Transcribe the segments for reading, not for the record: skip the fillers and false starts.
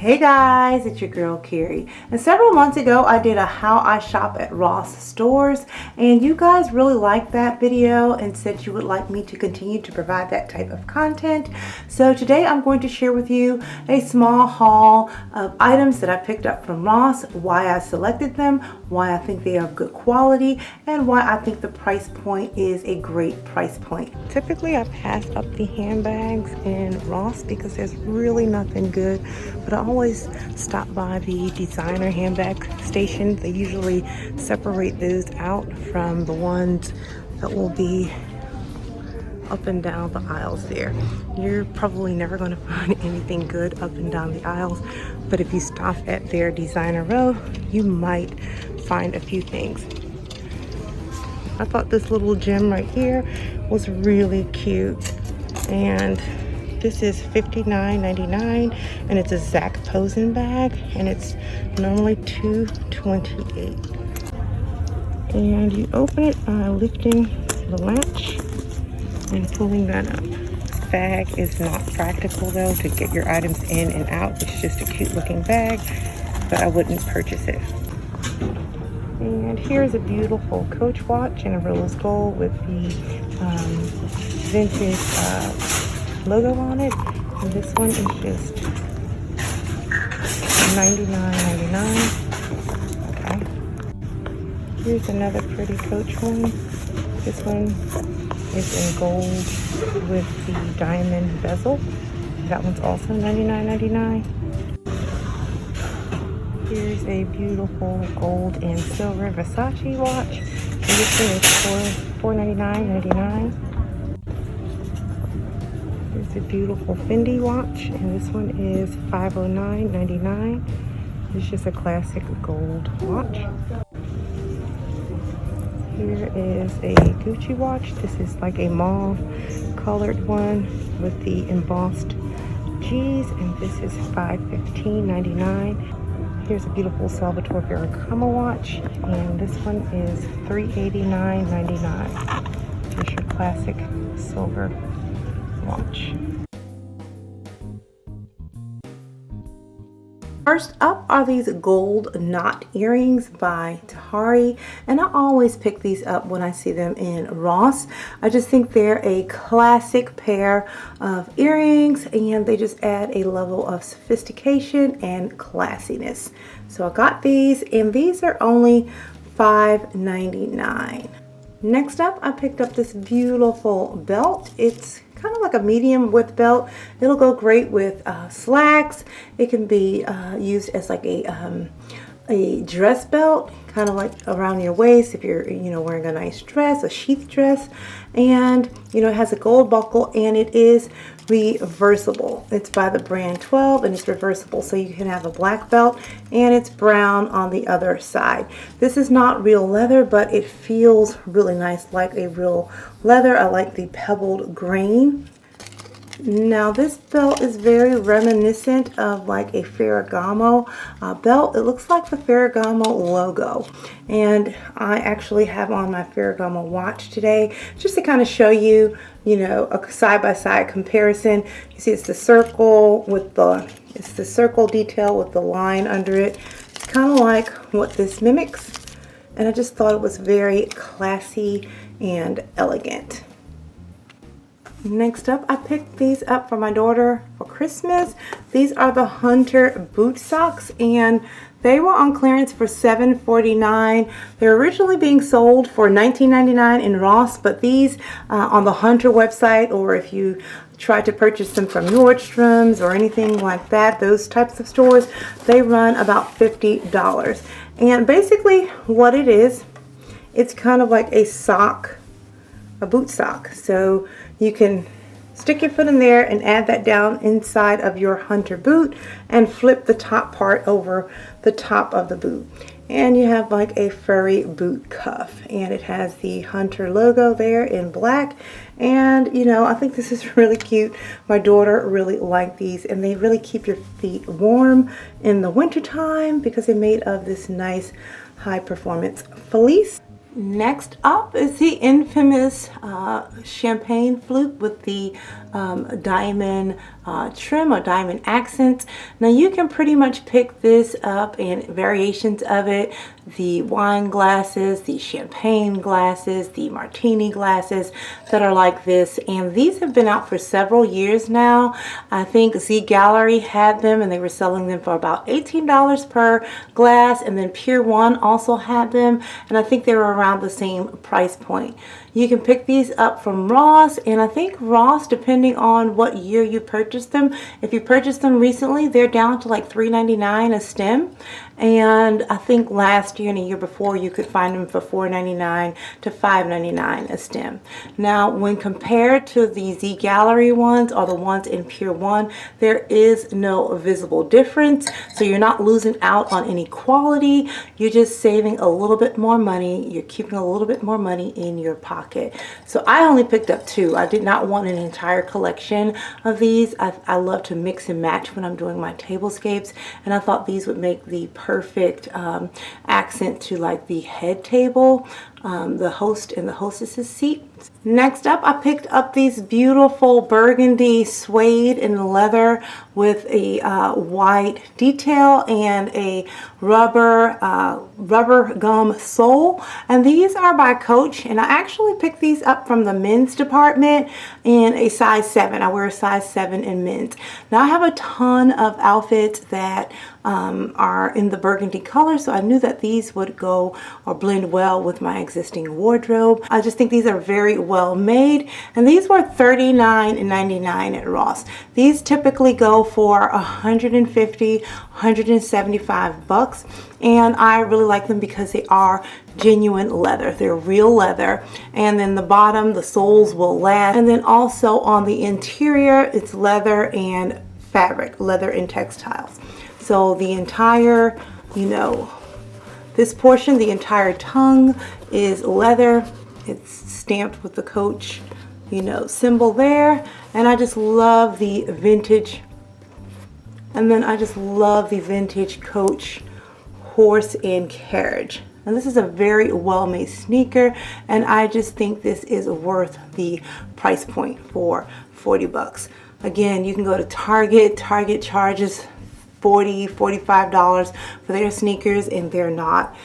Hey guys, it's your girl Keri, and several months ago I did a how I shop at Ross stores, and you guys really liked that video and said you would like me to continue to provide that type of content. So today I'm going to share with you a small haul of items that I picked up from Ross, why I selected them, why I think they are good quality, and why I think the price point is a great price point. Typically I pass up the handbags in Ross because there's really nothing good, but I always stop by the designer handbag station. They usually separate those out from the ones that will be up and down the aisles there. You're probably never going to find anything good up and down the aisles, but if you stop at their designer row, you might find a few things. I thought this little gem right here was really cute, and this is $59.99, and it's a Zach Posen bag, and it's normally $228. And you open it by lifting the latch and pulling that up. This bag is not practical though to get your items in and out. It's just a cute looking bag, but I wouldn't purchase it. And here's a beautiful Coach watch in a rose gold with the vintage logo on it, and this one is just $99.99. Okay. Here's another pretty Coach one. This one is in gold with the diamond bezel. That one's also $99.99. Here's a beautiful gold and silver Versace watch. And this one is $499.99. It's a beautiful Fendi watch, and this one is $509.99. It's just a classic gold watch. Here is a Gucci watch. This is like a mauve colored one with the embossed G's, and this is $515.99. Here's a beautiful Salvatore Ferragamo watch, and this one is $389.99. Just your classic silver watch. First up are these gold knot earrings by Veri, and I always pick these up when I see them in Ross. I just think they're a classic pair of earrings, and they just add a level of sophistication and classiness. So I got these, and these are only $5.99. Next up, I picked up this beautiful belt. It's kind of like a medium width belt. It'll go great with slacks. It can be used as like a dress belt, kind of like around your waist if you're wearing a nice dress, a sheath dress. And it has a gold buckle, and it is reversible. It's by the brand 12, and it's reversible, so you can have a black belt and it's brown on the other side. This is not real leather, but it feels really nice like a real leather. I like the pebbled grain. Now this belt is very reminiscent of like a Ferragamo belt. It looks like the Ferragamo logo, and I actually have on my Ferragamo watch today just to kind of show you, a side-by-side comparison. You see it's the circle with it's the circle detail with the line under it. It's kind of like what this mimics, and I just thought it was very classy and elegant. Next up, I picked these up for my daughter for Christmas. These are the Hunter boot socks, and they were on clearance for $7.49. They're originally being sold for $19.99 in Ross, but these on the Hunter website, or if you try to purchase them from Nordstrom's or anything like that, those types of stores, they run about $50. And basically what it is, it's kind of like a sock, a boot sock. So you can stick your foot in there and add that down inside of your Hunter boot and flip the top part over the top of the boot. And you have like a furry boot cuff, and it has the Hunter logo there in black. And I think this is really cute. My daughter really liked these, and they really keep your feet warm in the winter time because they're made of this nice high performance fleece. Next up is the infamous champagne flute with the diamond trim or diamond accents. Now you can pretty much pick this up in variations of it. The wine glasses, the champagne glasses, the martini glasses that are like this, and these have been out for several years now. I think Z Gallery had them and they were selling them for about $18 per glass, and then Pier 1 also had them, and I think they were around the same price point. You can pick these up from Ross, and I think Ross, depending on what year you purchased them, if you purchased them recently, they're down to like $3.99 a stem. And I think last year and a year before you could find them for $4.99 to $5.99 a stem. Now, when compared to the Z Gallery ones or the ones in Pier 1, there is no visible difference. So you're not losing out on any quality. You're just saving a little bit more money. You're keeping a little bit more money in your pocket. So I only picked up 2. I did not want an entire collection of these. I love to mix and match when I'm doing my tablescapes, and I thought these would make the perfect accent to like the head table, the host and the hostess's seat. Next up, I picked up these beautiful burgundy suede and leather with a white detail and a rubber gum sole, and these are by Coach, and I actually picked these up from the men's department in a size 7. I wear a size 7 in men's. Now I have a ton of outfits that are in the burgundy color, so I knew that these would go or blend well with my existing wardrobe. I just think these are very well made, and these were $39.99 at Ross. These typically go for $150, $175, and I really like them because they are genuine leather. They're real leather, and then the bottom, the soles will last, and then also on the interior it's leather and fabric, leather and textiles. So the entire, this portion, the entire tongue is leather. It's stamped with the Coach, symbol there. And I just love the vintage. And then I just love the vintage Coach horse and carriage. And this is a very well-made sneaker, and I just think this is worth the price point for $40. Again, you can go to Target. Target charges $40, $45 for their sneakers, and they're not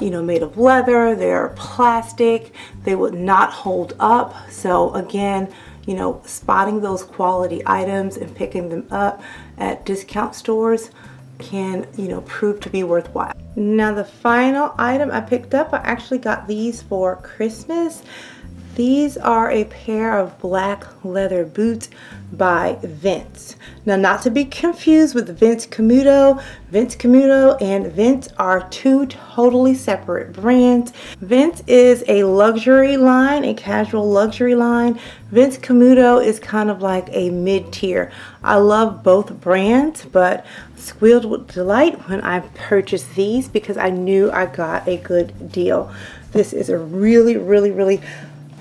made of leather. They're plastic. They would not hold up. So again, spotting those quality items and picking them up at discount stores can prove to be worthwhile. Now the final item I picked up, I actually got these for Christmas. These are a pair of black leather boots by Vince. Now, not to be confused with Vince Camuto. Vince Camuto and Vince are 2 totally separate brands. Vince is a luxury line, a casual luxury line. Vince Camuto is kind of like a mid-tier. I love both brands, but squealed with delight when I purchased these because I knew I got a good deal. This is a really, really, really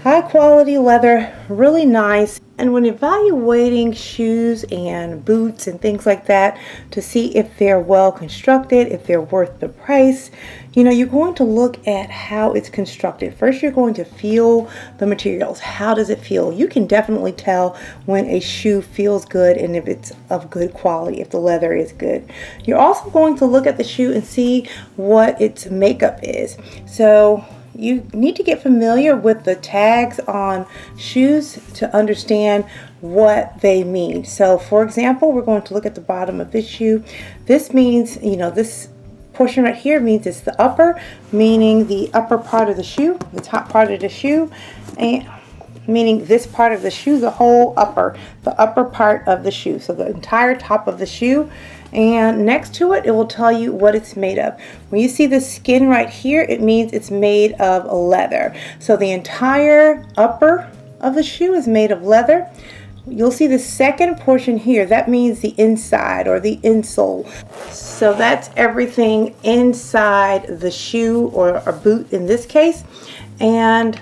high quality leather, really nice. And when evaluating shoes and boots and things like that to see if they're well constructed, if they're worth the price, you're going to look at how it's constructed. First, you're going to feel the materials. How does it feel? You can definitely tell when a shoe feels good and if it's of good quality, if the leather is good. You're also going to look at the shoe and see what its makeup is. So you need to get familiar with the tags on shoes to understand what they mean. So for example, we're going to look at the bottom of this shoe. This means, this portion right here means it's the upper, meaning the upper part of the shoe, the top part of the shoe, and meaning this part of the shoe, the whole upper, the upper part of the shoe. So the entire top of the shoe. And next to it, it will tell you what it's made of. When you see the skin right here, it means it's made of leather. So the entire upper of the shoe is made of leather. You'll see the second portion here. That means the inside or the insole. So that's everything inside the shoe or a boot in this case. And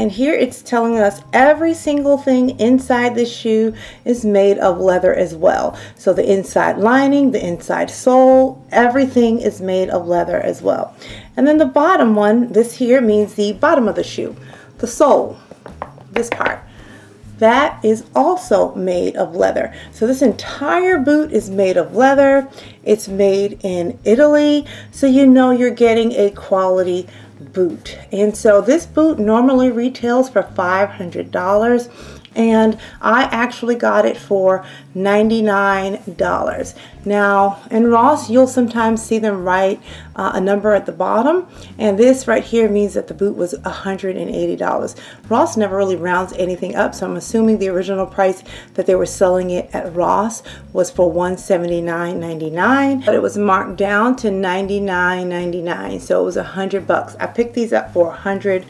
here it's telling us every single thing inside the shoe is made of leather as well. So the inside lining, the inside sole, everything is made of leather as well. And then the bottom one, this here means the bottom of the shoe, the sole, this part. that is also made of leather. So this entire boot is made of leather. It's made in Italy, so you know you're getting a quality boot. And so this boot normally retails for $500, and I actually got it for $99. Now in Ross, you'll sometimes see them write a number at the bottom, and this right here means that the boot was $180. Ross never really rounds anything up, so I'm assuming the original price that they were selling it at Ross was for $179.99, but it was marked down to $99.99, so it was $100. I picked these up for $100,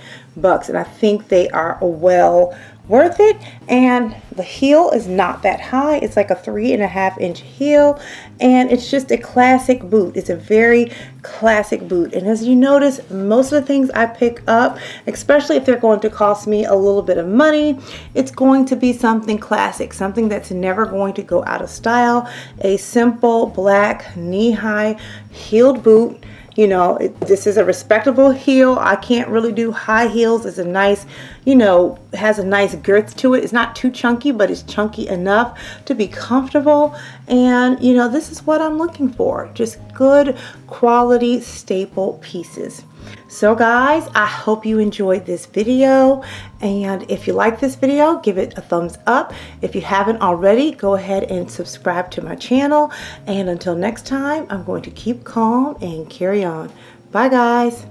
and I think they are well worth it. And the heel is not that high. It's like a 3.5-inch heel, and it's just a classic boot. It's a very classic boot. And as you notice, most of the things I pick up, especially if they're going to cost me a little bit of money, it's going to be something classic, something that's never going to go out of style. A simple black knee-high heeled boot. You know, this is a respectable heel. I can't really do high heels. It's a nice, you know, has a nice girth to it. It's not too chunky, but it's chunky enough to be comfortable. And, you know, this is what I'm looking for. Just good quality staple pieces. So guys, I hope you enjoyed this video, and if you like this video, give it a thumbs up. If you haven't already, go ahead and subscribe to my channel, and until next time, I'm going to keep calm and carry on. Bye guys.